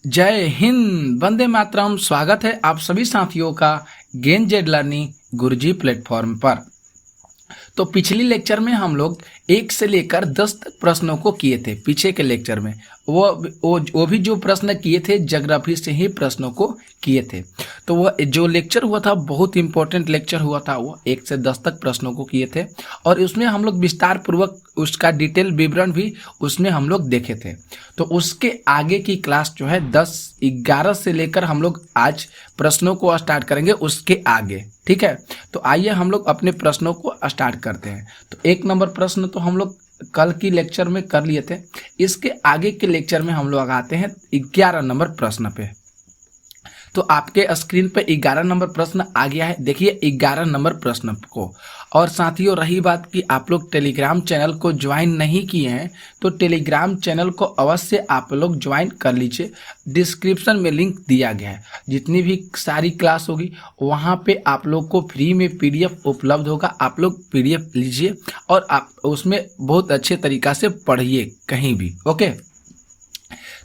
जय हिंद, वंदे मातरम। स्वागत है आप सभी साथियों का गेन जेड लर्निंग गुरुजी प्लेटफॉर्म पर। तो पिछली लेक्चर में हम लोग 1 से लेकर 10 तक प्रश्नों को किए थे। पीछे के लेक्चर में वो भी जो प्रश्न किए थे ज्योग्राफी से ही प्रश्नों को किए थे। तो वह जो लेक्चर हुआ था बहुत इंपॉर्टेंट लेक्चर हुआ था। वो 1 से 10 तक प्रश्नों को किए थे और उसमें हम लोग विस्तार पूर्वक उसका डिटेल विवरण भी उसमें हम लोग देखे थे। तो उसके आगे की क्लास जो है 10-11 से लेकर हम लोग आज प्रश्नों को स्टार्ट करेंगे उसके आगे। ठीक है, तो आइए हम लोग अपने प्रश्नों को स्टार्ट करते हैं। तो 1 नंबर प्रश्न तो हम लोग कल की लेक्चर में कर लिए थे। इसके आगे के लेक्चर में हम लोग आते हैं 11 नंबर प्रश्न पे। तो आपके स्क्रीन पे 11 नंबर प्रश्न आ गया है। देखिए 11 नंबर प्रश्न को। और साथियों रही बात कि आप लोग टेलीग्राम चैनल को ज्वाइन नहीं किए हैं तो टेलीग्राम चैनल को अवश्य आप लोग ज्वाइन कर लीजिए। डिस्क्रिप्शन में लिंक दिया गया है। जितनी भी सारी क्लास होगी वहाँ पे आप लोग को फ्री में पीडीएफ उपलब्ध होगा। आप लोग पीडीएफ लीजिए और आप उसमें बहुत अच्छे तरीका से पढ़िए कहीं भी। ओके,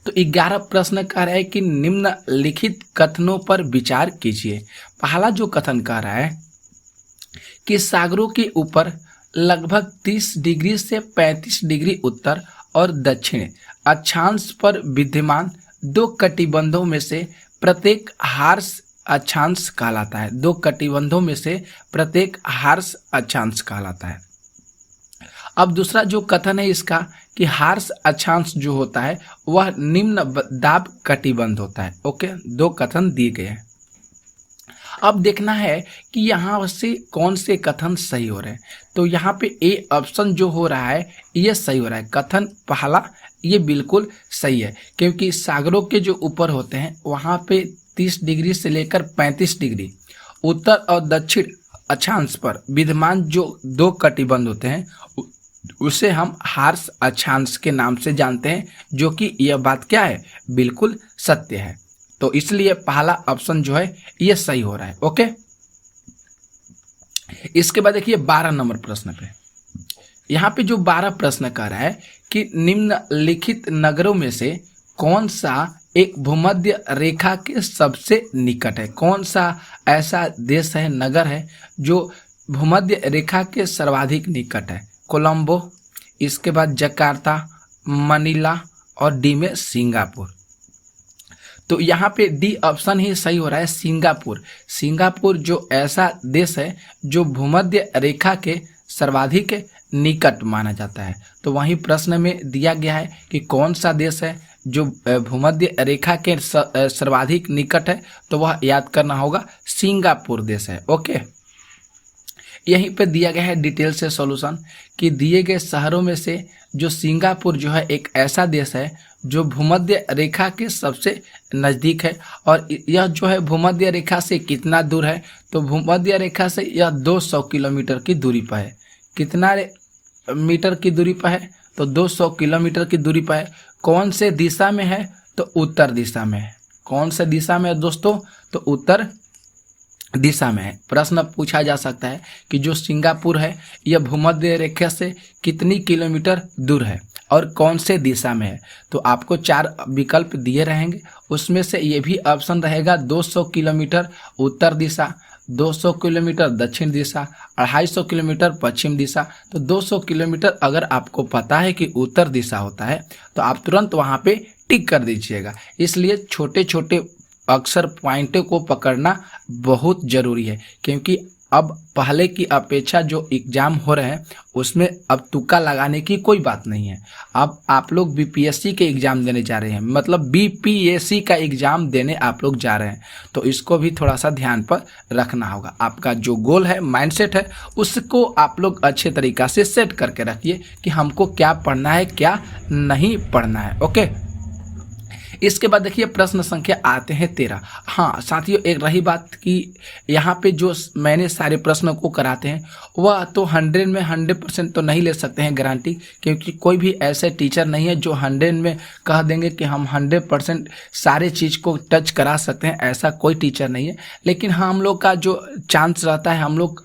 तो 11 प्रश्न कह रहा है कि निम्नलिखित कथनों पर विचार कीजिए। पहला जो कथन कह रहा है कि सागरों के ऊपर लगभग 30 डिग्री से 35 डिग्री उत्तर और दक्षिण अक्षांश पर विद्यमान 2 कटिबंधों में से प्रत्येक हार्स अक्षांश कहलाता है। 2 कटिबंधों में से प्रत्येक हार्स अक्षांश कहलाता है। अब दूसरा जो कथन है इसका कि हार्स अक्षांश जो होता है वह निम्न दाब कटिबंध होता है। ओके, 2 कथन दिए गए हैं। अब देखना है कि यहाँ से कौन से कथन सही हो रहे हैं। तो यहाँ पे ए ऑप्शन जो हो रहा है ये सही हो रहा है। कथन पहला ये बिल्कुल सही है क्योंकि सागरों के जो ऊपर होते हैं वहाँ पे 30 डिग्री से लेकर 35 डिग्री उत्तर और दक्षिण अक्षांश पर विद्यमान जो 2 कटिबंध होते हैं उसे हम हार्स अक्षांश के नाम से जानते हैं, जो कि यह बात क्या है बिल्कुल सत्य है। तो इसलिए पहला ऑप्शन जो है यह सही हो रहा है। ओके, इसके बाद देखिए 12 नंबर प्रश्न पे। यहाँ पे जो 12 प्रश्न कह रहा है कि निम्नलिखित नगरों में से कौन सा एक भूमध्य रेखा के सबसे निकट है। कौन सा ऐसा देश है, नगर है जो भूमध्य रेखा के सर्वाधिक निकट है। कोलंबो, इसके बाद जकार्ता, मनीला और डी में सिंगापुर। तो यहाँ पे डी ऑप्शन ही सही हो रहा है, सिंगापुर। सिंगापुर जो ऐसा देश है जो भूमध्य रेखा के सर्वाधिक निकट माना जाता है। तो वहीं प्रश्न में दिया गया है कि कौन सा देश है जो भूमध्य रेखा के सर्वाधिक निकट है, तो वह याद करना होगा सिंगापुर देश है। ओके, यहीं पे दिया गया है डिटेल से सॉल्यूशन कि दिए गए शहरों में से जो सिंगापुर जो है एक ऐसा देश है जो भूमध्य रेखा के सबसे नज़दीक है। और यह जो है भूमध्य रेखा से कितना दूर है, तो भूमध्य रेखा से यह 200 किलोमीटर की दूरी पर है। कितना मीटर की दूरी पर है, तो 200 किलोमीटर की दूरी पर है। कौन से दिशा में है, तो उत्तर दिशा में है। कौन से दिशा में है दोस्तों, तो उत्तर दिशा में है। प्रश्न पूछा जा सकता है कि जो सिंगापुर है यह भूमध्य रेखा से कितनी किलोमीटर दूर है और कौन से दिशा में है। तो आपको 4 विकल्प दिए रहेंगे, उसमें से ये भी ऑप्शन रहेगा 200 किलोमीटर उत्तर दिशा, 200 किलोमीटर दक्षिण दिशा, 250 किलोमीटर पश्चिम दिशा। तो 200 किलोमीटर अगर आपको पता है कि उत्तर दिशा होता है तो आप तुरंत वहाँ पे टिक कर दीजिएगा। इसलिए छोटे छोटे अक्सर पॉइंटों को पकड़ना बहुत ज़रूरी है, क्योंकि अब पहले की अपेक्षा जो एग्ज़ाम हो रहे हैं उसमें अब तुक्का लगाने की कोई बात नहीं है। अब आप लोग बीपीएससी के एग्ज़ाम देने जा रहे हैं, मतलब बीपीएससी का एग्ज़ाम देने आप लोग जा रहे हैं। तो इसको भी थोड़ा सा ध्यान पर रखना होगा। आपका जो गोल है, माइंडसेट है, उसको आप लोग अच्छे तरीक़ा से सेट करके रखिए कि हमको क्या पढ़ना है क्या नहीं पढ़ना है। ओके, इसके बाद देखिए प्रश्न संख्या आते हैं 13। हाँ साथियों, एक रही बात कि यहाँ पे जो मैंने सारे प्रश्नों को कराते हैं वह तो 100 में 100% तो नहीं ले सकते हैं गारंटी, क्योंकि कोई भी ऐसे टीचर नहीं है जो 100 में कह देंगे कि हम 100% सारे चीज़ को टच करा सकते हैं। ऐसा कोई टीचर नहीं है। लेकिन हाँ, हम लोग का जो चांस रहता है, हम लोग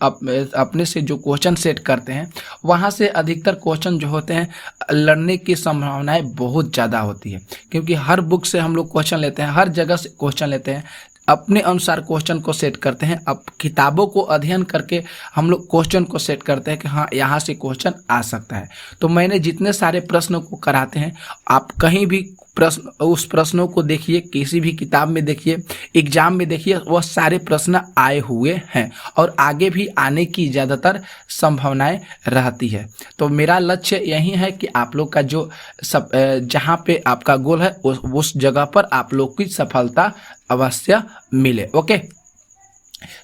अपने से जो क्वेश्चन सेट करते हैं वहाँ से अधिकतर क्वेश्चन जो होते हैं लड़ने की संभावनाएँ बहुत ज़्यादा होती है, क्योंकि हर बुक बुक से हम लोग क्वेश्चन लेते हैं, हर जगह से क्वेश्चन लेते हैं, अपने अनुसार क्वेश्चन को सेट करते हैं। अब किताबों को अध्ययन करके हम लोग क्वेश्चन को सेट करते हैं कि हाँ यहाँ से क्वेश्चन आ सकता है। तो मैंने जितने सारे प्रश्नों को कराते हैं, आप कहीं भी प्रश्न उस प्रश्नों को देखिए, किसी भी किताब में देखिए, एग्जाम में देखिए, वह सारे प्रश्न आए हुए हैं और आगे भी आने की ज़्यादातर संभावनाएं रहती है। तो मेरा लक्ष्य यही है कि आप लोग का जो सब जहाँ पे आपका गोल है उस जगह पर आप लोग की सफलता अवश्य मिले। ओके,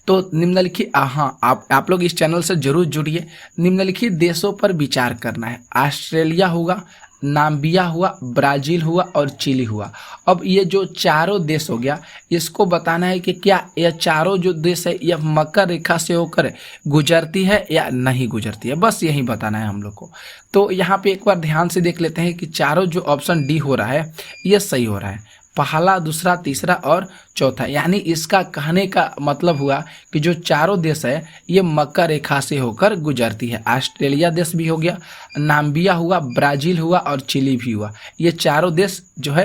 तो निम्नलिखित हाँ आप लोग इस चैनल से जरूर जुड़िए। निम्नलिखित देशों पर विचार करना है। ऑस्ट्रेलिया हुआ, नाम्बिया हुआ, ब्राज़ील हुआ और चिली हुआ। अब ये जो चारों देश हो गया, इसको बताना है कि क्या यह चारों जो देश है यह मकर रेखा से होकर गुजरती है या नहीं गुजरती है, बस यही बताना है हम लोग को। तो यहाँ पे एक बार ध्यान से देख लेते हैं कि चारों जो ऑप्शन डी हो रहा है यह सही हो रहा है, पहला, दूसरा, तीसरा और चौथा। यानी इसका कहने का मतलब हुआ कि जो चारों देश है ये मकर रेखा से होकर गुजरती है। ऑस्ट्रेलिया देश भी हो गया, नाम्बिया हुआ, ब्राज़ील हुआ और चिली भी हुआ। ये चारों देश जो है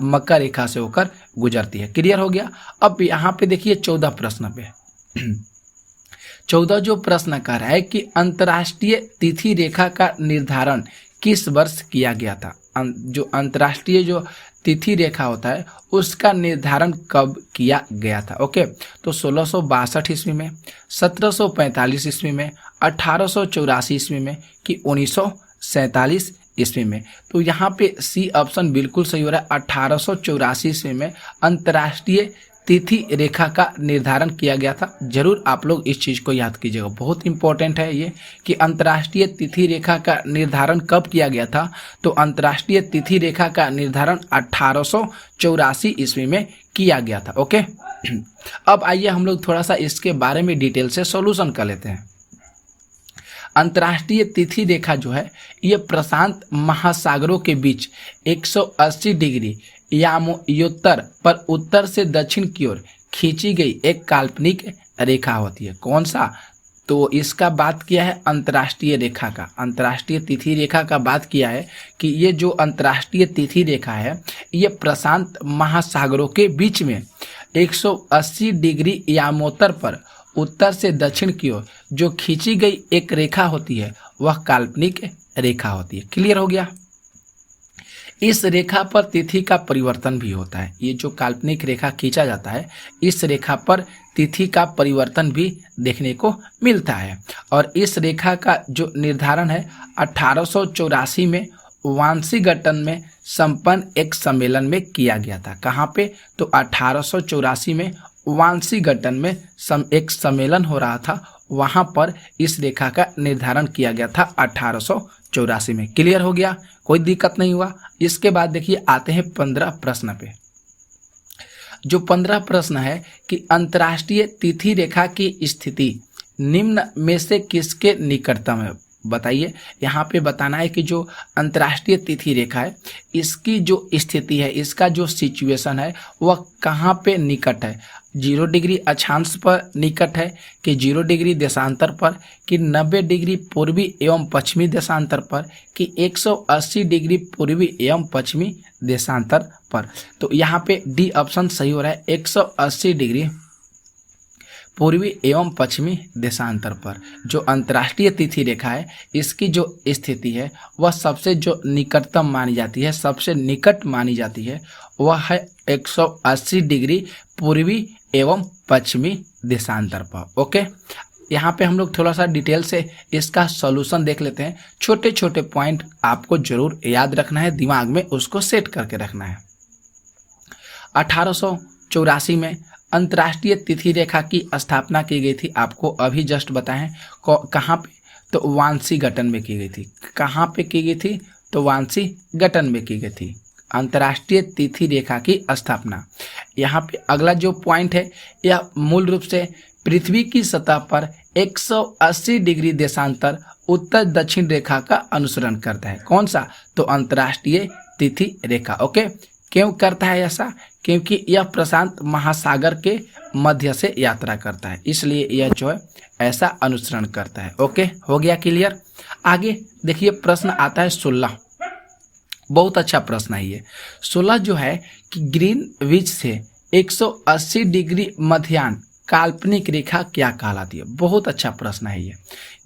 मकर रेखा से होकर गुजरती है। क्लियर हो गया। अब यहाँ पे देखिए 14 प्रश्न पे 14 जो प्रश्न कर रहा है कि अंतर्राष्ट्रीय तिथि रेखा का निर्धारण किस वर्ष किया गया था। जो अंतर्राष्ट्रीय जो तिथि रेखा होता है उसका निर्धारण कब किया गया था। ओके, तो 1662 ईस्वी में, 1745 ईस्वी में, 1884 ईस्वी में कि 1947 ईस्वी में। तो यहाँ पे सी ऑप्शन बिल्कुल सही हो रहा है। 1884 ईस्वी में अंतर्राष्ट्रीय तिथि रेखा का निर्धारण किया गया था। जरूर आप लोग इस चीज़ को याद कीजिएगा, बहुत इंपॉर्टेंट है ये कि अंतर्राष्ट्रीय तिथि रेखा का निर्धारण कब किया गया था। तो अंतर्राष्ट्रीय तिथि रेखा का निर्धारण 1884 ईस्वी में किया गया था। ओके, अब आइए हम लोग थोड़ा सा इसके बारे में डिटेल से सॉल्यूशन कर लेते हैं। अंतर्राष्ट्रीय तिथि रेखा जो है ये प्रशांत महासागरों के बीच 180 डिग्री यामोत्तर पर उत्तर से दक्षिण की ओर खींची गई एक काल्पनिक रेखा होती है। कौन सा? तो इसका बात किया है अंतर्राष्ट्रीय रेखा का, अंतर्राष्ट्रीय तिथि रेखा का बात किया है कि ये जो अंतर्राष्ट्रीय तिथि रेखा है ये प्रशांत महासागरों के बीच में 180 डिग्री यामोत्तर पर उत्तर से दक्षिण की ओर जो खींची गई एक रेखा होती है वह काल्पनिक रेखा होती है। क्लियर हो गया। इस रेखा पर तिथि का परिवर्तन भी होता है। ये जो काल्पनिक रेखा खींचा जाता है इस रेखा पर तिथि का परिवर्तन भी देखने को मिलता है। और इस रेखा का जो निर्धारण है 1884 में वाशिंगटन में संपन्न एक सम्मेलन में किया गया था। कहाँ पे? तो 1884 में वाशिंगटन में एक सम्मेलन हो रहा था, वहां पर इस रेखा का निर्धारण किया गया था 1884 में। क्लियर हो गया, कोई दिक्कत नहीं हुआ। इसके बाद देखिए आते हैं 15 प्रश्न पे। जो 15 प्रश्न है कि अंतर्राष्ट्रीय तिथि रेखा की स्थिति निम्न में से किसके निकटतम है। बताइए, यहाँ पे बताना है कि जो अंतर्राष्ट्रीय तिथि रेखा है इसकी जो स्थिति है, इसका जो सिचुएशन है वह कहाँ पे निकट है। 0 डिग्री अक्षांश पर निकट है कि 0 डिग्री देशांतर पर, कि 90 डिग्री पूर्वी एवं पश्चिमी देशांतर पर, कि 180 डिग्री पूर्वी एवं पश्चिमी देशांतर पर। तो यहाँ पे डी ऑप्शन सही हो रहा है, 180 डिग्री पूर्वी एवं पश्चिमी देशांतर पर जो अंतर्राष्ट्रीय तिथि रेखा है इसकी जो स्थिति है वह सबसे जो निकटतम मानी जाती है, सबसे निकट मानी जाती है वह है 180 डिग्री पूर्वी एवं पश्चिमी देशांतर पर। ओके, यहाँ पे हम लोग थोड़ा सा डिटेल से इसका सॉल्यूशन देख लेते हैं। छोटे छोटे पॉइंट आपको जरूर याद रखना है, दिमाग में उसको सेट करके रखना है। 1884 में अंतर्राष्ट्रीय तिथि रेखा की स्थापना की गई थी। आपको अभी जस्ट बताएं कहाँ पे, तो वाशिंगटन में की गई थी। कहाँ पे की गई थी? तो वाशिंगटन में की गई थी अंतर्राष्ट्रीय तिथि रेखा की स्थापना। यहाँ पे अगला जो पॉइंट है यह मूल रूप से पृथ्वी की सतह पर 180 डिग्री देशांतर उत्तर दक्षिण रेखा का अनुसरण करता है। कौन सा? तो अंतर्राष्ट्रीय तिथि रेखा। ओके, क्यों करता है ऐसा? क्योंकि यह प्रशांत महासागर के मध्य से यात्रा करता है, इसलिए यह जो है ऐसा अनुसरण करता है। ओके, हो गया क्लियर। आगे देखिए प्रश्न आता है 16। बहुत अच्छा प्रश्न है ये। 16 जो है कि ग्रीनविच से 180 डिग्री मध्याह्न काल्पनिक रेखा क्या कहलाती है। बहुत अच्छा प्रश्न है ये।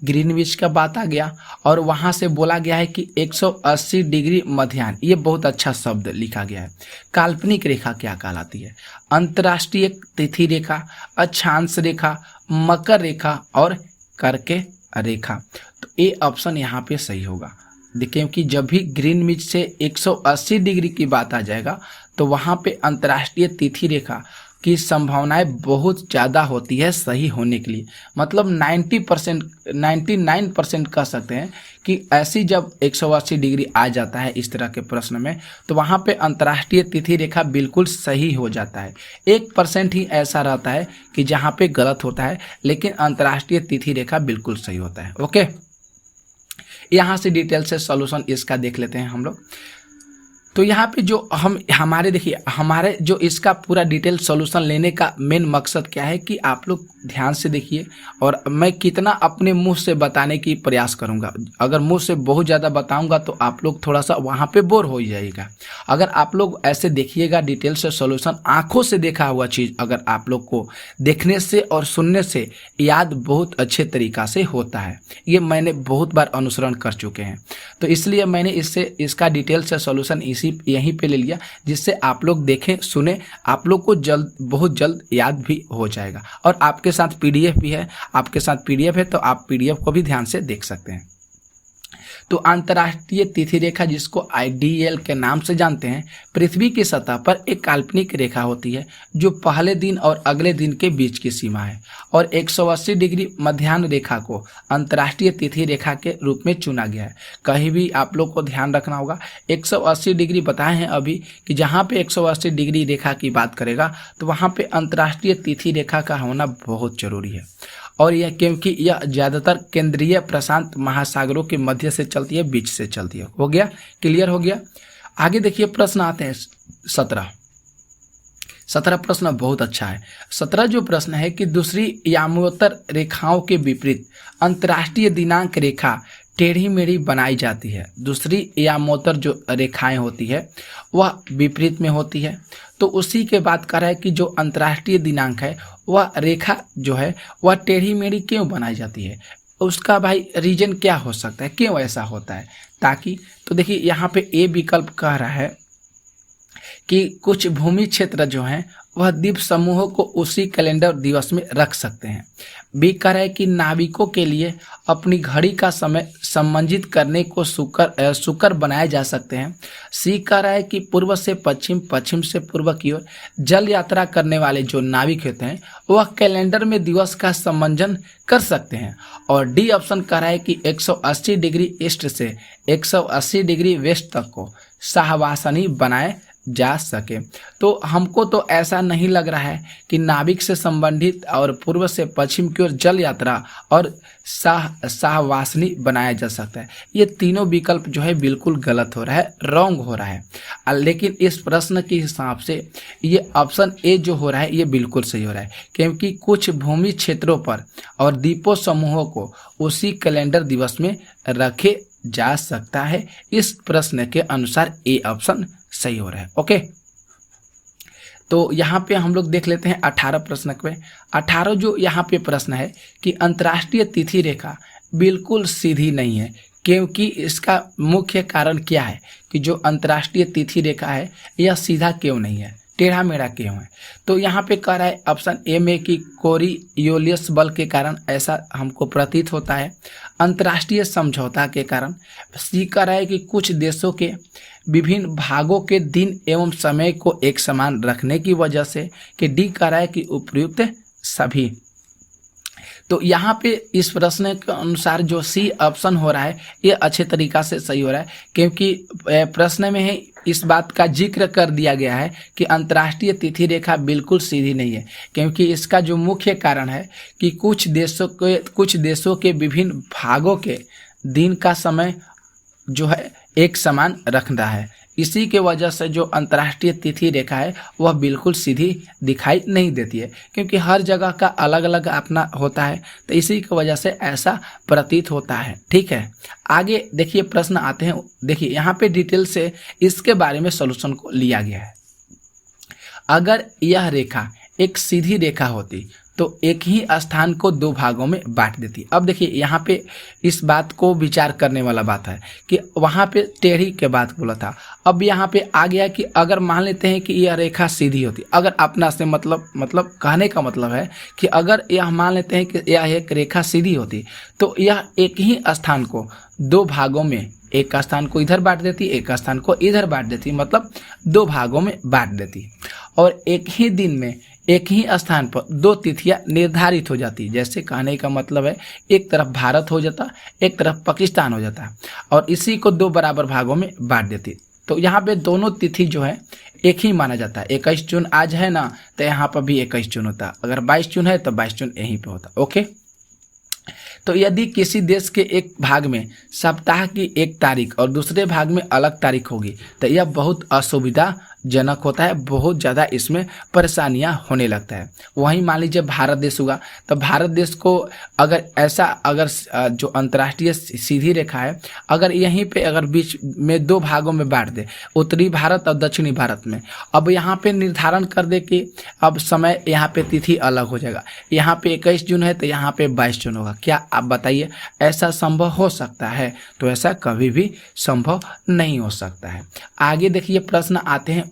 ग्रीनविच का बात आ गया और वहां से बोला गया है कि 180 डिग्री मध्याह्न, ये बहुत अच्छा शब्द लिखा गया है। काल्पनिक रेखा क्या कहलाती है? अंतर्राष्ट्रीय तिथि रेखा, अक्षांश रेखा, मकर रेखा और कर्क रेखा। तो ये ऑप्शन यहाँ पे सही होगा। देखिए कि जब भी ग्रीनविच से 180 डिग्री की बात आ जाएगा तो वहाँ पे अंतर्राष्ट्रीय तिथि रेखा की संभावनाएं बहुत ज़्यादा होती है सही होने के लिए। मतलब 90%, 99% कह सकते हैं कि ऐसी जब 180 डिग्री आ जाता है इस तरह के प्रश्न में, तो वहाँ पे अंतर्राष्ट्रीय तिथि रेखा बिल्कुल सही हो जाता है। 1% ही ऐसा रहता है कि जहाँ पे गलत होता है, लेकिन अंतर्राष्ट्रीय तिथि रेखा बिल्कुल सही होता है। ओके, यहाँ से डिटेल से सॉल्यूशन इसका देख लेते हैं हम लोग। तो यहाँ पे जो हमारे जो इसका पूरा डिटेल सॉल्यूशन लेने का मेन मकसद क्या है कि आप लोग ध्यान से देखिए और मैं कितना अपने मुंह से बताने की प्रयास करूँगा। अगर मुंह से बहुत ज़्यादा बताऊँगा तो आप लोग थोड़ा सा वहाँ पे बोर हो जाइएगा। अगर आप लोग ऐसे देखिएगा डिटेल से सॉल्यूशन, आँखों से देखा हुआ चीज़ अगर आप लोग को देखने से और सुनने से याद बहुत अच्छे तरीक़ा से होता है। ये मैंने बहुत बार अनुसरण कर चुके हैं, तो इसलिए मैंने इसका डिटेल से सॉल्यूशन यहीं पे ले लिया, जिससे आप लोग देखें सुने, आप लोग को बहुत जल्द याद भी हो जाएगा। और आपके साथ पीडीएफ भी है, तो आप पीडीएफ को भी ध्यान से देख सकते हैं। तो अंतर्राष्ट्रीय तिथि रेखा, जिसको आईडीएल के नाम से जानते हैं, पृथ्वी की सतह पर एक काल्पनिक रेखा होती है जो पहले दिन और अगले दिन के बीच की सीमा है। और 180 डिग्री मध्याह्न रेखा को अंतर्राष्ट्रीय तिथि रेखा के रूप में चुना गया है। कहीं भी आप लोग को ध्यान रखना होगा, 180 डिग्री बताए हैं अभी कि जहाँ पे 180 डिग्री रेखा की बात करेगा तो वहाँ पे अंतर्राष्ट्रीय तिथि रेखा का होना बहुत जरूरी है। और यह क्योंकि यह ज़्यादातर केंद्रीय प्रशांत महासागरों के मध्य से चलती है, बीच से चलती है। हो गया, क्लियर हो गया। आगे देखिए प्रश्न आते हैं 17 प्रश्न बहुत अच्छा है। 17 जो प्रश्न है कि दूसरी यामोत्तर रेखाओं के विपरीत अंतर्राष्ट्रीय दिनांक रेखा टेढ़ी मेढ़ी बनाई जाती है। दूसरी यामोत्तर जो रेखाएं होती है वह विपरीत में होती है। तो उसी के बात कर रहा है कि जो अंतर्राष्ट्रीय दिनांक है वह रेखा जो है वह टेढ़ी मेढ़ी क्यों बनाई जाती है, उसका भाई रीजन क्या हो सकता है, क्यों ऐसा होता है। ताकि तो देखिए यहाँ पे ए विकल्प कह रहा है कि कुछ भूमि क्षेत्र जो हैं वह द्वीप समूहों को उसी कैलेंडर दिवस में रख सकते हैं। बी कह रहा है कि नाविकों के लिए अपनी घड़ी का समय संबंधित करने को सुकर बनाए जा सकते हैं। सी कह रहा है कि पूर्व से पश्चिम, पश्चिम से पूर्व की ओर जल यात्रा करने वाले जो नाविक होते हैं वह कैलेंडर में दिवस का संयोजन कर सकते हैं। और डी ऑप्शन कह रहा है कि 180 डिग्री ईस्ट से 180 डिग्री वेस्ट तक को शाहवासनी बनाए जा सके। तो हमको तो ऐसा नहीं लग रहा है कि नाविक से संबंधित और पूर्व से पश्चिम की ओर जल यात्रा और शाहवासनी बनाया जा सकता है। ये तीनों विकल्प जो है बिल्कुल गलत हो रहा है, रॉन्ग हो रहा है। लेकिन इस प्रश्न के हिसाब से ये ऑप्शन ए जो हो रहा है ये बिल्कुल सही हो रहा है, क्योंकि कुछ भूमि क्षेत्रों पर और द्वीपों समूहों को उसी कैलेंडर दिवस में रखे जा सकता है। इस प्रश्न के अनुसार ए ऑप्शन सही हो रहा है। ओके, तो यहाँ पे हम लोग देख लेते हैं 18 प्रश्न पे। 18 जो यहाँ पे प्रश्न है कि अंतर्राष्ट्रीय तिथि रेखा बिल्कुल सीधी नहीं है, क्योंकि इसका मुख्य कारण क्या है कि जो अंतर्राष्ट्रीय तिथि रेखा है यह सीधा क्यों नहीं है, टेढ़ा मेढ़ा क्यों है। तो यहाँ पे कह रहा है ऑप्शन ए में कि कोरियोलियस बल के कारण ऐसा हमको प्रतीत होता है, अंतर्राष्ट्रीय समझौता के कारण। सी कह रहा है कि कुछ देशों के विभिन्न भागों के दिन एवं समय को एक समान रखने की वजह से। कि डी कह रहा है कि उपयुक्त सभी। तो यहाँ पे इस प्रश्न के अनुसार जो सी ऑप्शन हो रहा है ये अच्छे तरीक़ा से सही हो रहा है, क्योंकि प्रश्न में है इस बात का जिक्र कर दिया गया है कि अंतर्राष्ट्रीय तिथि रेखा बिल्कुल सीधी नहीं है, क्योंकि इसका जो मुख्य कारण है कि कुछ देशों के विभिन्न भागों के दिन का समय जो है एक समान रखना है। इसी के वजह से जो अंतर्राष्ट्रीय तिथि रेखा है वह बिल्कुल सीधी दिखाई नहीं देती है, क्योंकि हर जगह का अलग अलग अपना होता है, तो इसी की वजह से ऐसा प्रतीत होता है। ठीक है, आगे देखिए प्रश्न आते हैं। देखिए यहाँ पे डिटेल से इसके बारे में सॉल्यूशन को लिया गया है। अगर यह रेखा एक सीधी रेखा होती तो एक ही स्थान को दो भागों में बांट देती। अब देखिए यहाँ पे इस बात को विचार करने वाला बात है कि वहाँ पे टेढ़ी के बात बोला था, अब यहाँ पे आ गया कि अगर मान लेते हैं कि यह रेखा सीधी होती, अगर अपना से मतलब कहने का मतलब है कि अगर यह मान लेते हैं कि यह एक रेखा सीधी होती तो यह एक ही स्थान को दो भागों में, एक स्थान को इधर बांट देती, एक स्थान को इधर बांट देती, मतलब दो भागों में बांट देती, और एक ही दिन में एक ही स्थान पर दो तिथियां निर्धारित हो जाती। जैसे कहने का मतलब है एक तरफ भारत हो जाता, एक तरफ पाकिस्तान हो जाता, और इसी को दो बराबर भागों में बांट देती। तो यहाँ पे दोनों तिथि जो है एक ही माना जाता है। 21 जून आज है ना, तो यहाँ पर भी 21 जून होता, अगर 22 जून है तो 22 जून यहीं पे होता। ओके, तो यदि किसी देश के एक भाग में सप्ताह की एक तारीख और दूसरे भाग में अलग तारीख होगी तो यह बहुत असुविधाजनक होता है, बहुत ज़्यादा इसमें परेशानियां होने लगता है। वहीं मान लीजिए भारत देश हुआ, तो भारत देश को अगर ऐसा अगर जो अंतर्राष्ट्रीय सीधी रेखा है अगर यहीं पे अगर बीच में दो भागों में बांट दे, उत्तरी भारत और दक्षिणी भारत में, अब यहाँ पे निर्धारण कर दे कि अब समय यहाँ पे तिथि अलग हो जाएगा, यहाँ पे 21 जून है तो यहाँ पे 22 जून होगा। क्या आप बताइए ऐसा संभव हो सकता है? तो ऐसा कभी भी संभव नहीं हो सकता है। आगे देखिए प्रश्न आते हैं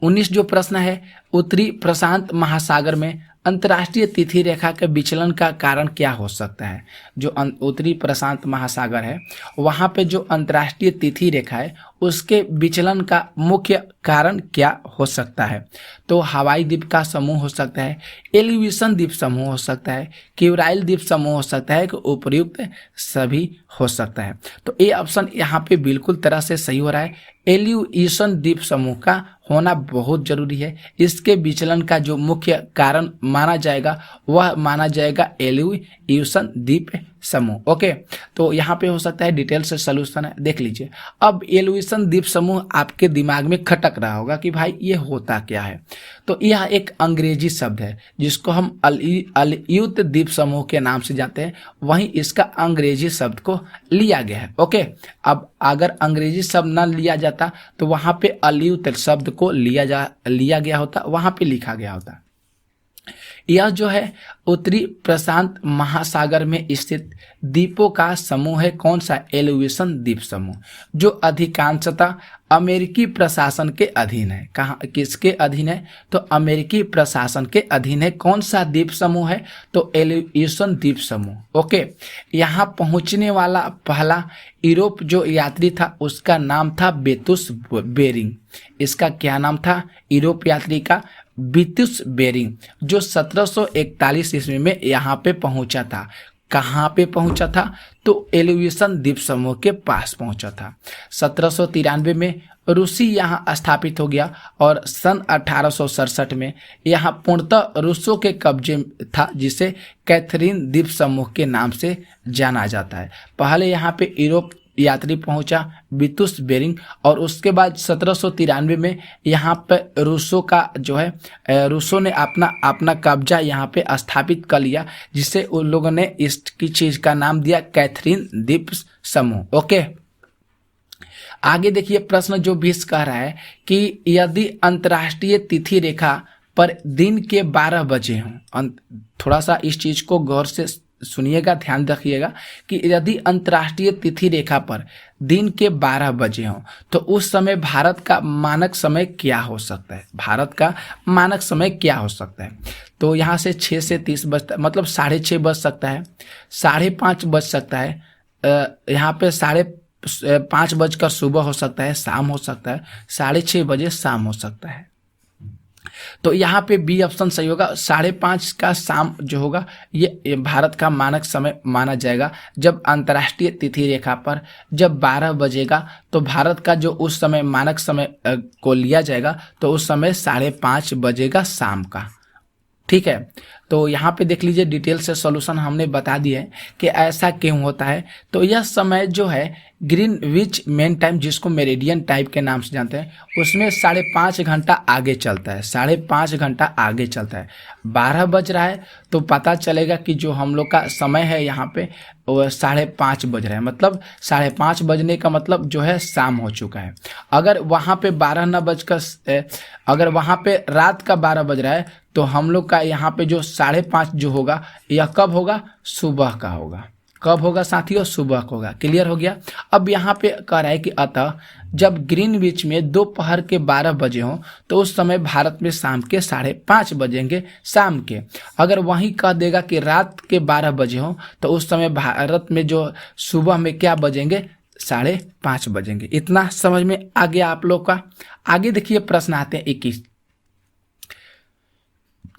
19 जो प्रश्न है, उत्तरी प्रशांत महासागर में अंतर्राष्ट्रीय तिथि रेखा के विचलन का कारण क्या हो सकता है? जो उत्तरी प्रशांत महासागर है वहाँ पे जो अंतर्राष्ट्रीय तिथि रेखा है उसके विचलन का मुख्य कारण क्या हो सकता है? तो हवाई द्वीप का समूह हो सकता है, एलिवेशन द्वीप समूह हो सकता है, क्यूराइल द्वीप समूह हो सकता है, कि उपयुक्त सभी हो सकता है। तो ये ऑप्शन यहाँ पे बिल्कुल तरह से सही हो रहा है। एलिवेशन द्वीप समूह का होना बहुत जरूरी है। इसके विचलन का जो मुख्य कारण माना जाएगा वह माना जाएगा एलिवेशन द्वीप समूह। ओके, तो यहाँ पे हो सकता है डिटेल से सलूशन है, देख लीजिए। अब एलिवेशन द्वीप समूह आपके दिमाग में खटक रहा होगा कि भाई ये होता क्या है। तो यह एक अंग्रेजी शब्द है जिसको हम अल्यूत द्वीप समूह के नाम से जानते हैं, वहीं इसका अंग्रेजी शब्द को लिया गया है। ओके, अब अगर अंग्रेजी शब्द ना लिया जाता तो वहाँ पे अल्यूत शब्द को लिया गया होता, वहाँ पे लिखा गया होता। यह जो है उत्तरी प्रशांत महासागर में स्थित द्वीपों का समूह है। कौन सा? एलिवेशन द्वीप समूह, जो अधिकांशतः अमेरिकी प्रशासन के अधीन है। कहाँ, किसके अधीन है? तो अमेरिकी प्रशासन के अधीन है। कौन सा द्वीप समूह है? तो एलिवेशन द्वीप समूह। ओके, यहाँ पहुँचने वाला पहला यूरोप जो यात्री था उसका नाम था बेतुस बेरिंग। इसका क्या नाम था यूरोप यात्री का? बेतुस बेरिंग, जो 1741 ईस्वी में यहाँ पे पहुंचा था। कहाँ पे पहुंचा था? तो एलिवेशन द्वीप समूह के पास पहुंचा था। 1793 में रूसी यहाँ स्थापित हो गया और सन 1867 में यहाँ पूर्णतः रूसों के कब्जे था, जिसे कैथरीन द्वीप समूह के नाम से जाना जाता है। पहले यहाँ पे यूरोप यात्री पहुंचा बेतुस बेरिंग, और उसके बाद 1793 में यहाँ पे रूसों का जो है रूसों ने अपना कब्जा यहाँ पे स्थापित कर लिया, जिसे उन लोगों ने इसकी चीज का नाम दिया कैथरीन द्वीप समूह। ओके, आगे देखिए प्रश्न जो 20 कह रहा है कि यदि अंतर्राष्ट्रीय तिथि रेखा पर दिन के 12 बजे हों, थोड़ा सा इस चीज को गौर से सुनिएगा, ध्यान रखिएगा कि यदि अंतर्राष्ट्रीय तिथि रेखा पर दिन के 12 बजे हों तो उस समय भारत का मानक समय क्या हो सकता है? भारत का मानक समय क्या हो सकता है? तो यहाँ से 6 से 30 बजता, मतलब 6:30 बज सकता है, 5:30 बज सकता है, यहाँ पे 5:30 बजकर सुबह हो सकता है, शाम हो सकता है, 6:30 बजे शाम हो सकता है। तो यहाँ पे बी ऑप्शन सही होगा। 5:30 का शाम जो होगा ये भारत का मानक समय माना जाएगा। जब अंतर्राष्ट्रीय तिथि रेखा पर जब 12 बजेगा तो भारत का जो उस समय मानक समय को लिया जाएगा तो उस समय 5:30 बजेगा शाम का। ठीक है, तो यहाँ पे देख लीजिए डिटेल से सॉल्यूशन हमने बता दिया है कि ऐसा क्यों होता है। तो यह समय जो है ग्रीनविच मेन टाइम, जिसको मेरिडियन टाइप के नाम से जानते हैं, उसमें 5.5 घंटा आगे चलता है, 5.5 घंटा आगे चलता है। 12 बज रहा है तो पता चलेगा कि जो हम लोग का समय है यहाँ पे वो 5:30 बज रहा है, मतलब 5:30 बजने का मतलब जो है शाम हो चुका है। अगर वहाँ पे 12 न बजकर अगर वहाँ पे रात का 12 बज रहा है तो हम लोग का यहाँ पे जो 5:30 जो होगा यह कब होगा, सुबह का होगा। कब होगा साथियों, सुबह को होगा। क्लियर हो गया। अब यहाँ पे कह रहा है कि अतः जब ग्रीनविच में दोपहर के 12 बजे हों तो उस समय भारत में शाम के 5:30 बजेंगे शाम के। अगर वहीं कह देगा कि रात के 12 बजे हों तो उस समय भारत में जो सुबह में क्या बजेंगे, 5:30 बजेंगे। इतना समझ में आ गया आप लोग का। आगे देखिए प्रश्न आते हैं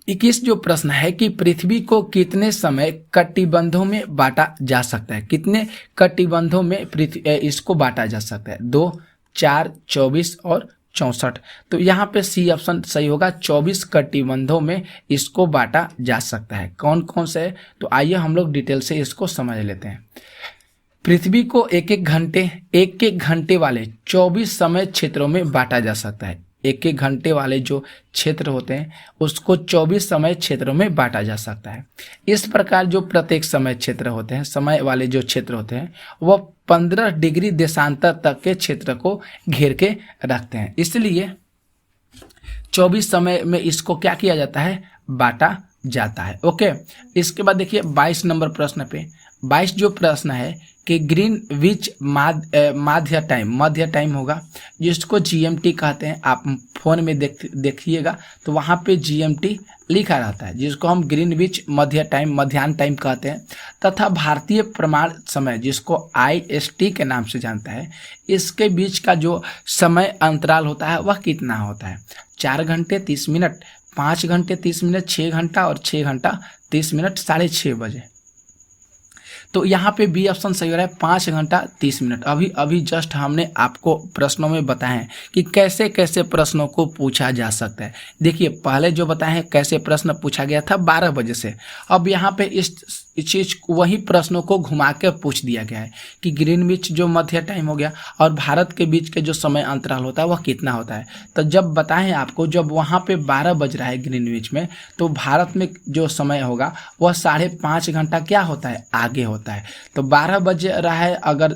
21 जो प्रश्न है कि पृथ्वी को कितने समय कटिबंधों में बांटा जा सकता है, कितने कटिबंधों में इसको बांटा जा सकता है, 2, 4, 24 और 64। तो यहाँ पे सी ऑप्शन सही होगा, 24 कटिबंधों में इसको बांटा जा सकता है। कौन कौन से है, तो आइए हम लोग डिटेल से इसको समझ लेते हैं। पृथ्वी को एक एक घंटे वाले 24 समय क्षेत्रों में बांटा जा सकता है। एक घंटे वाले जो क्षेत्र होते हैं उसको 24 समय क्षेत्रों में बांटा जा सकता है। इस प्रकार जो प्रत्येक समय क्षेत्र होते हैं, समय वाले जो क्षेत्र होते हैं, वह 15 डिग्री देशांतर तक के क्षेत्र को घेर के रखते हैं। इसलिए 24 समय में इसको क्या किया जाता है, बांटा जाता है। ओके, इसके बाद देखिए 22 नंबर प्रश्न पे 22 जो प्रश्न है कि ग्रीनविच मध्य टाइम होगा, जिसको जीएमटी कहते हैं। आप फोन में देखिएगा तो वहाँ पे जीएमटी लिखा रहता है, जिसको हम ग्रीनविच मध्याह्न टाइम कहते हैं। तथा भारतीय प्रमाण समय, जिसको IST के नाम से जानता है, इसके बीच का जो समय अंतराल होता है वह कितना होता है, 4 घंटे 30 मिनट, 5 घंटे 30 मिनट, 6 घंटा और 6 घंटा 30 मिनट, 6:30 बजे। तो यहाँ पे बी ऑप्शन सही हो रहा है, 5 घंटा 30 मिनट। अभी जस्ट हमने आपको प्रश्नों में बताए हैं कि कैसे कैसे प्रश्नों को पूछा जा सकता है। देखिए पहले जो बताए हैं कैसे प्रश्न पूछा गया था 12 बजे से, अब यहाँ पे इस चीज वही प्रश्नों को घुमा के पूछ दिया गया है कि ग्रीनविच जो मध्य टाइम हो गया और भारत के बीच के जो समय अंतराल होता है वह कितना होता है। तो जब बताएं आपको, जब वहाँ पे 12 बज रहा है ग्रीनविच में, तो भारत में जो समय होगा वह 5.5 घंटा क्या होता है, आगे होता है। तो 12 बज रहा है अगर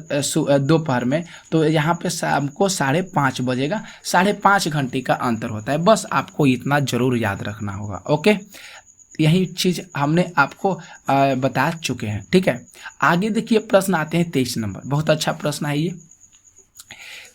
दोपहर में, तो यहाँ पे शाम को 5:30 बजेगा, 5.5 घंटे का अंतर होता है। बस आपको इतना जरूर याद रखना होगा। ओके, यही चीज हमने आपको बता चुके हैं। ठीक है, आगे देखिए प्रश्न आते हैं 23 नंबर। बहुत अच्छा प्रश्न है ये।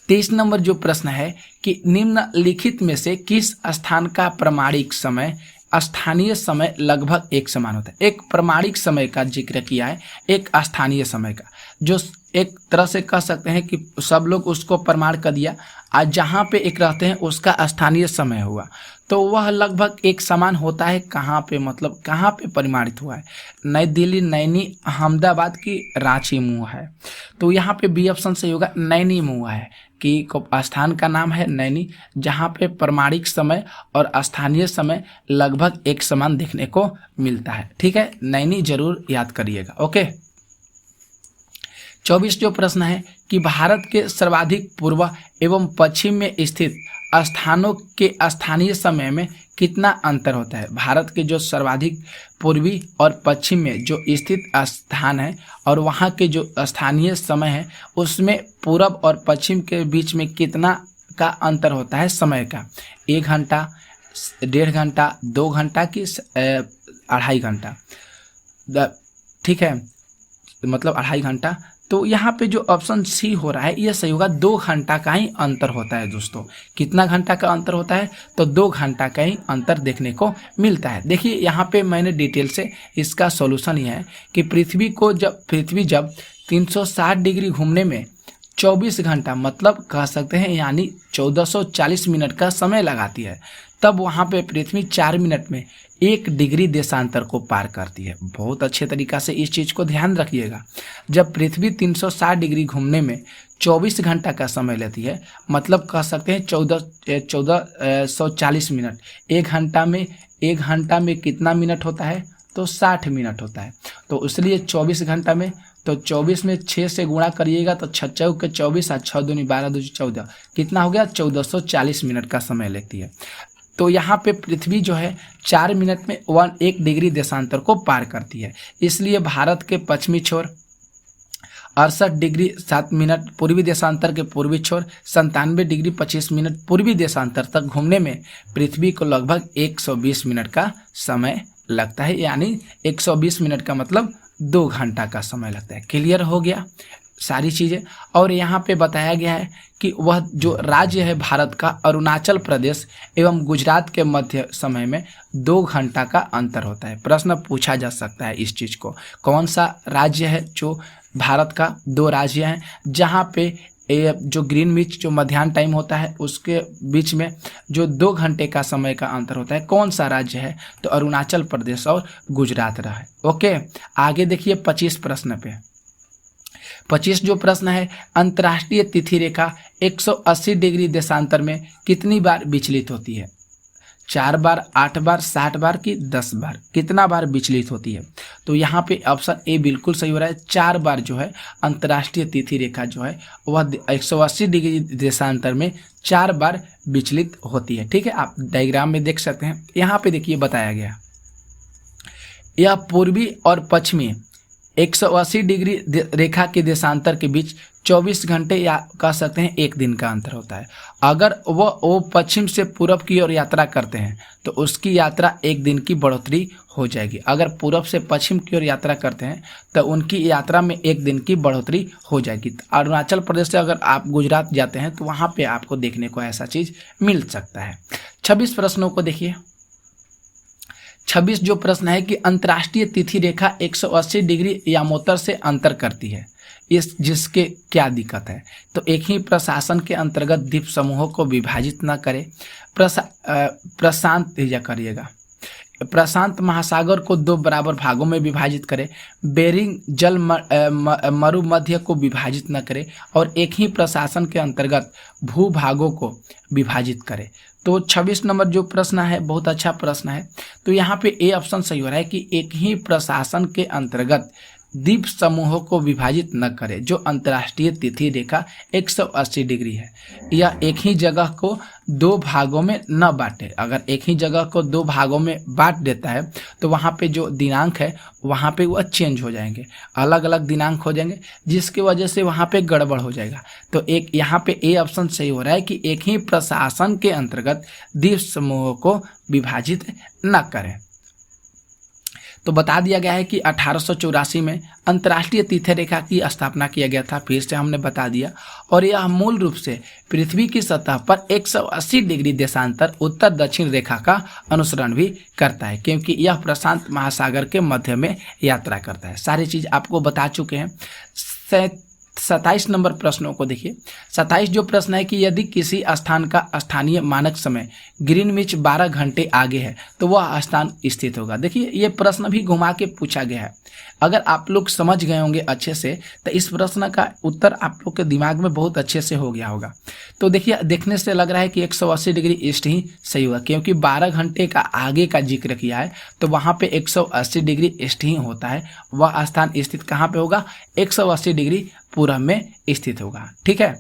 23 नंबर जो प्रश्न है कि निम्नलिखित में से किस स्थान का प्रमाणिक समय स्थानीय समय लगभग एक समान होता है। एक प्रमाणिक समय का जिक्र किया है, एक स्थानीय समय का, जो एक तरह से कह सकते हैं कि सब लोग उसको प्रमाण कर दिया, आज जहाँ पे एक रहते हैं उसका स्थानीय समय हुआ, तो वह लगभग एक समान होता है। कहाँ पे, मतलब कहाँ पे प्रमाणित हुआ है, नई दिल्ली, नैनी, अहमदाबाद की रांची में हुआ है। तो यहाँ पे बी ऑप्शन सही होगा, नैनी में हुआ है, कि स्थान का नाम है नैनी, जहाँ पे प्रमाणिक समय और स्थानीय समय लगभग एक समान देखने को मिलता है। ठीक है, नैनी जरूर याद करिएगा। ओके, 24 जो प्रश्न है कि भारत के सर्वाधिक पूर्व एवं पश्चिम में स्थित स्थानों के स्थानीय समय में कितना अंतर होता है। भारत के जो सर्वाधिक पूर्वी और पश्चिम में जो स्थित स्थान है और वहाँ के जो स्थानीय समय है उसमें पूरब और पश्चिम के बीच में कितना का अंतर होता है समय का, 1 घंटा, 1.5 घंटा, 2 घंटा की 2.5 घंटा। ठीक है, मतलब 2.5 घंटा। तो यहाँ पे जो ऑप्शन सी हो रहा है ये सही होगा, 2 घंटा का ही अंतर होता है दोस्तों। कितना घंटा का अंतर होता है, तो 2 घंटा का ही अंतर देखने को मिलता है। देखिए यहाँ पे मैंने डिटेल से इसका सॉल्यूशन ये है कि पृथ्वी जब 360 डिग्री घूमने में 24 घंटा, मतलब कह सकते हैं यानी 1440 मिनट का समय लगाती है, तब वहाँ पे पृथ्वी 4 मिनट में 1 डिग्री देशांतर को पार करती है। बहुत अच्छे तरीका से इस चीज़ को ध्यान रखिएगा। जब पृथ्वी 360 डिग्री घूमने में 24 घंटा का समय लेती है, मतलब कह सकते हैं 1440 मिनट, 1 घंटा में 1 घंटा में कितना मिनट होता है, तो 60 मिनट होता है। तो इसलिए 24 घंटा में, तो 24 में 6 से गुणा करिएगा तो 6 चौके 24 और 6 दूनी 12 दूनी 14, कितना हो गया 1440 मिनट का समय लेती है। तो यहाँ पे पृथ्वी जो है 4 मिनट में 1 डिग्री देशांतर को पार करती है। इसलिए भारत के पश्चिमी छोर 68 डिग्री 7 मिनट, पूर्वी देशांतर के पूर्वी छोर 97 डिग्री 25 मिनट पूर्वी देशांतर तक घूमने में पृथ्वी को लगभग 120 मिनट का समय लगता है, यानी 120 मिनट का मतलब 2 घंटा का समय लगता है। क्लियर हो गया सारी चीज़ें। और यहाँ पे बताया गया है कि वह जो राज्य है भारत का, अरुणाचल प्रदेश एवं गुजरात के मध्य समय में 2 घंटा का अंतर होता है। प्रश्न पूछा जा सकता है इस चीज़ को, कौन सा राज्य है जो भारत का 2 राज्य हैं जहाँ पे जो ग्रीनविच जो मध्याह्न टाइम होता है उसके बीच में जो 2 घंटे का समय का अंतर होता है, कौन सा राज्य है, तो अरुणाचल प्रदेश और गुजरात रहा है। ओके, आगे देखिए 25 प्रश्न पे। 25 जो प्रश्न है, अंतर्राष्ट्रीय तिथि रेखा 180 डिग्री देशांतर में कितनी बार विचलित होती है? 4 बार, 8 बार, 60 बार की 10 बार, कितना बार विचलित होती है? तो यहाँ पे ऑप्शन ए बिल्कुल सही हो रहा है। 4 बार जो है अंतर्राष्ट्रीय तिथि रेखा जो है वह 180 डिग्री देशांतर में 4 बार विचलित होती है। ठीक है, आप डायग्राम में देख सकते हैं। यहाँ पे देखिए बताया गया, यह पूर्वी और पश्चिमी 180 डिग्री रेखा के देशांतर के बीच 24 घंटे या कह सकते हैं 1 दिन का अंतर होता है। अगर वो पश्चिम से पूरब की ओर यात्रा करते हैं तो उसकी यात्रा 1 दिन की बढ़ोतरी हो जाएगी। अगर पूरब से पश्चिम की ओर यात्रा करते हैं तो उनकी यात्रा में 1 दिन की बढ़ोतरी हो जाएगी। अरुणाचल प्रदेश से अगर आप गुजरात जाते हैं तो वहाँ पे आपको देखने को ऐसा चीज़ मिल सकता है। 26 प्रश्नों को देखिए। 26 जो प्रश्न है कि अंतर्राष्ट्रीय तिथि रेखा 180 डिग्री यामोत्तर से अंतर करती है, इस जिसके क्या दिक्कत है? तो एक ही प्रशासन के अंतर्गत द्वीप समूहों को विभाजित न करे, प्रशांत या करिएगा प्रशांत महासागर को 2 बराबर भागों में विभाजित करे, बेरिंग जल मरुमध्य को विभाजित न करे और एक ही प्रशासन के अंतर्गत भूभागों को विभाजित करे। तो 26 नंबर जो प्रश्न है बहुत अच्छा प्रश्न है। तो यहाँ पे ए ऑप्शन सही हो रहा है कि एक ही प्रशासन के अंतर्गत द्वीप समूहों को विभाजित न करे। जो अंतर्राष्ट्रीय तिथि रेखा 180 डिग्री है, यह एक ही जगह को 2 भागों में न बांटे। अगर एक ही जगह को 2 भागों में बांट देता है तो वहाँ पे जो दिनांक है वहाँ पे वह चेंज हो जाएंगे, अलग अलग दिनांक हो जाएंगे, जिसकी वजह से वहाँ पे गड़बड़ हो जाएगा। तो एक यहाँ पे ए ऑप्शन सही हो रहा है कि एक ही प्रशासन के अंतर्गत द्वीप समूहों को विभाजित न करें। तो बता दिया गया है कि 1884 में अंतर्राष्ट्रीय तिथि रेखा की स्थापना किया गया था, फिर से हमने बता दिया। और यह मूल रूप से पृथ्वी की सतह पर 180 डिग्री देशांतर उत्तर दक्षिण रेखा का अनुसरण भी करता है, क्योंकि यह प्रशांत महासागर के मध्य में यात्रा करता है। सारी चीज़ आपको बता चुके हैं। 27 नंबर प्रश्नों को देखिए। 27 जो प्रश्न है कि यदि किसी स्थान का स्थानीय मानक समय ग्रीनविच 12 घंटे आगे है तो वह स्थान स्थित होगा। देखिए ये प्रश्न भी घुमा के पूछा गया है। अगर आप लोग समझ गए होंगे अच्छे से तो इस प्रश्न का उत्तर आप लोग के दिमाग में बहुत अच्छे से हो गया होगा। तो देखिए देखने से लग रहा है कि 180 डिग्री ईस्ट ही सही होगा, क्योंकि 12 घंटे का आगे का जिक्र किया है तो वहाँ पे 180 डिग्री ईस्ट ही होता है। वह स्थान स्थित कहाँ पे होगा? 180 डिग्री पूर्व में स्थित होगा। ठीक है।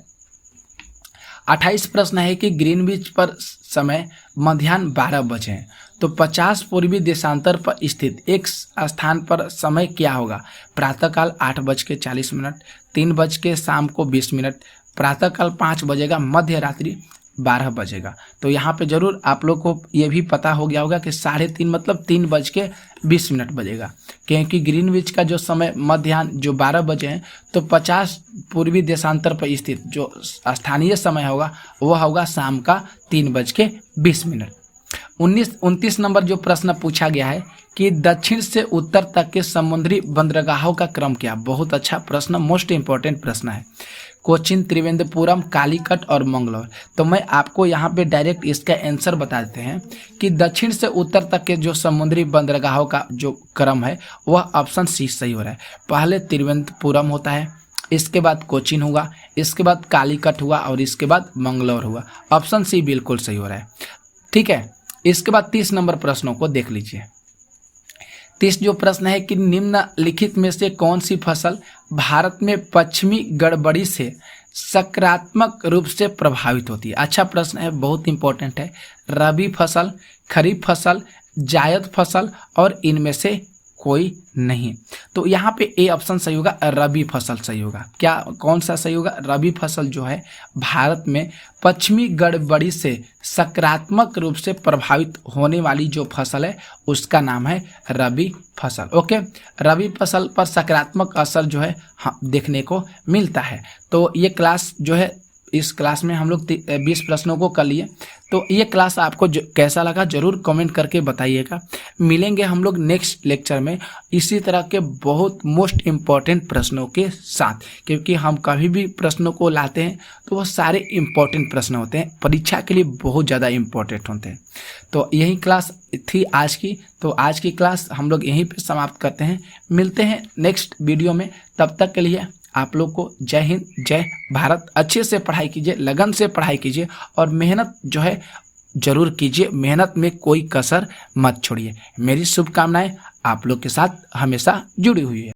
28 प्रश्न है कि ग्रीनविच पर समय मध्याह्न 12 बजे है तो 50 पूर्वी देशांतर पर स्थित एक स्थान पर समय क्या होगा? प्रातःकाल 8:40, 3 बज के शाम को 20 मिनट, प्रातःकाल 5 बजेगा, मध्य रात्रि 12 बजेगा। तो यहाँ पे जरूर आप लोग को ये भी पता हो गया होगा कि 3:30 मतलब 3:20 बजेगा, क्योंकि ग्रीनविच का जो समय मध्याह्न जो 12 बजे है तो 50 पूर्वी देशांतर पर स्थित जो स्थानीय समय होगा वह होगा शाम का 3:20। 29 नंबर जो प्रश्न पूछा गया है कि दक्षिण से उत्तर तक के समुद्री बंदरगाहों का क्रम क्या? बहुत अच्छा प्रश्न, मोस्ट इंपॉर्टेंट प्रश्न है। कोचिन, त्रिवेंद्रपुरम, कालीकट और मंगलौर। तो मैं आपको यहाँ पे डायरेक्ट इसका आंसर बता देते हैं कि दक्षिण से उत्तर तक के जो समुद्री बंदरगाहों का जो क्रम है वह ऑप्शन सी सही हो रहा है। पहले त्रिवेंद्रपुरम होता है, इसके बाद कोचिन हुआ, इसके बाद कालीकट हुआ और इसके बाद मंगलौर हुआ। ऑप्शन सी बिल्कुल सही हो रहा है। ठीक है, इसके बाद 30 नंबर प्रश्नों को देख लीजिए। 30 जो प्रश्न है कि निम्नलिखित में से कौन सी फसल भारत में पश्चिमी गड़बड़ी से सकारात्मक रूप से प्रभावित होती है। अच्छा प्रश्न है, बहुत इंपॉर्टेंट है। रबी फसल, खरीफ फसल, जायद फसल और इनमें से कोई नहीं। तो यहाँ पे ए ऑप्शन सही होगा, रबी फसल सही होगा। क्या, कौन सा सही होगा? रबी फसल जो है भारत में पश्चिमी गड़बड़ी से सकारात्मक रूप से प्रभावित होने वाली जो फसल है उसका नाम है रबी फसल। ओके, रबी फसल पर सकारात्मक असर जो है हाँ देखने को मिलता है। तो ये क्लास जो है, इस क्लास में हम लोग 20 प्रश्नों को कर लिए। तो ये क्लास आपको कैसा लगा जरूर कमेंट करके बताइएगा। मिलेंगे हम लोग नेक्स्ट लेक्चर में इसी तरह के बहुत मोस्ट इम्पॉर्टेंट प्रश्नों के साथ, क्योंकि हम कभी भी प्रश्नों को लाते हैं तो वो सारे इम्पॉर्टेंट प्रश्न होते हैं, परीक्षा के लिए बहुत ज़्यादा इम्पॉर्टेंट होते हैं। तो यही क्लास थी आज की। तो आज की क्लास हम लोग यहीं पे समाप्त करते हैं। मिलते हैं नेक्स्ट वीडियो में, तब तक के लिए आप लोग को जय हिंद, जय भारत। अच्छे से पढ़ाई कीजिए, लगन से पढ़ाई कीजिए और मेहनत जो है जरूर कीजिए। मेहनत में कोई कसर मत छोड़िए। मेरी शुभकामनाएं आप लोग के साथ हमेशा जुड़ी हुई है।